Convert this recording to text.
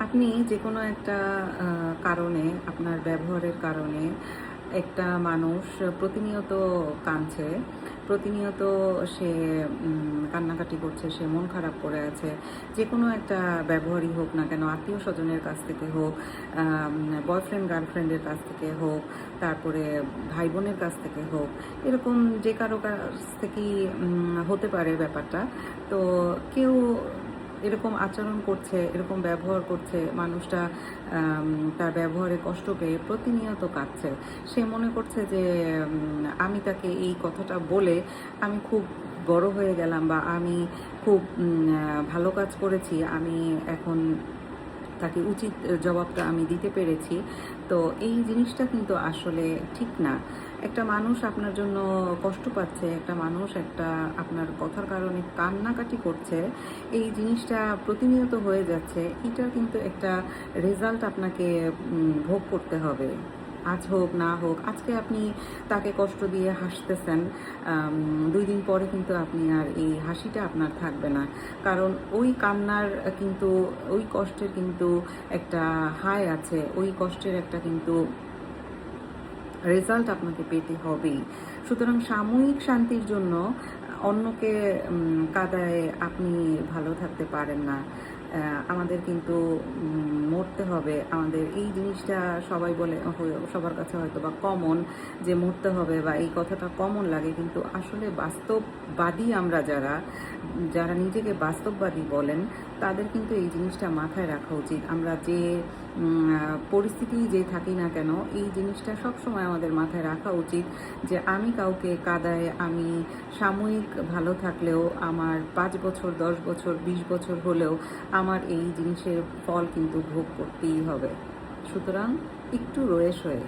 আপনি যেকোনো একটা কারণে, আপনার ব্যবহারের কারণে একটা মানুষ প্রতিনিয়ত কাঁদছে, প্রতিনিয়ত সে কান্নাকাটি করছে, সে মন খারাপ করে আছে। যেকোনো একটা ব্যবহারই হোক না কেন, আত্মীয়স্বজনের কাছ থেকে হোক, বয়ফ্রেন্ড গার্লফ্রেন্ডের কাছ থেকে হোক, তারপরে ভাই বোনের কাছ থেকে হোক, এরকম যে কারো কাছ থেকেই হতে পারে ব্যাপারটা। তো কেউ এরকম আচরণ করছে, এরকম ব্যবহার করছে, মানুষটা তার ব্যবহারে কষ্ট পেয়ে প্রতিনিয়ত কাঁদছে। সে মনে করছে যে আমি তাকে এই কথাটা বলে আমি খুব বড় হয়ে গেলাম, বা আমি খুব ভালো কাজ করেছি, আমি এখন তাকে উচিত জবাবটা আমি দিতে পেরেছি। তো এই জিনিসটা কিন্তু আসলে ঠিক না। একটা মানুষ আপনার জন্য কষ্ট পাচ্ছে, একটা মানুষ আপনার কথার কারণে কান্নাকাটি করছে, এই জিনিসটা প্রতিনিয়ত হয়ে যাচ্ছে, এটা কিন্তু একটা রেজাল্ট আপনাকে ভোগ করতে হবে। আজ হোক না হোক, আজকে আপনি তাকে কষ্ট দিয়ে হাসতেছেন, 2 দিন পরে কিন্তু আপনি আর এই হাসিটা আপনার থাকবে না। কারণ ওই কান্নার কিন্তু, ওই কষ্টের কিন্তু একটা হাই আছে, ওই কষ্টের একটা কিন্তু রেজাল্ট আপনাকে পেতে হবেই। সুতরাং সাময়িক শান্তির জন্য অন্যকে কাঁদায় আপনি ভালো থাকতে পারেন না। আমাদের কিন্তু মরতে হবে। আমাদের এই জিনিসটা সবাই বলে, সবার কাছে হয়তো বা কমন, যে মরতে হবে, বা এই কথাটা কমন লাগে, কিন্তু আসলে বাস্তববাদী আমরা যারা যারা নিজেকে বাস্তববাদী বলেন, তাদের কিন্তু এই জিনিসটা মাথায় রাখা উচিত। আমরা যে পরিস্থিতি যে থাকি না কেন, এই জিনিসটা সবসময় আমাদের মাথায় রাখা উচিত যে আমি কাউকে কাঁদায়, আমি সাময়িক ভালো থাকলেও আমার 5 বছর, 10 বছর, 20 বছর হলেও আমার এই জিনিসের ফল কিন্তু ভোগ করতেই হবে। সুতরাং একটু রয়ে সয়ে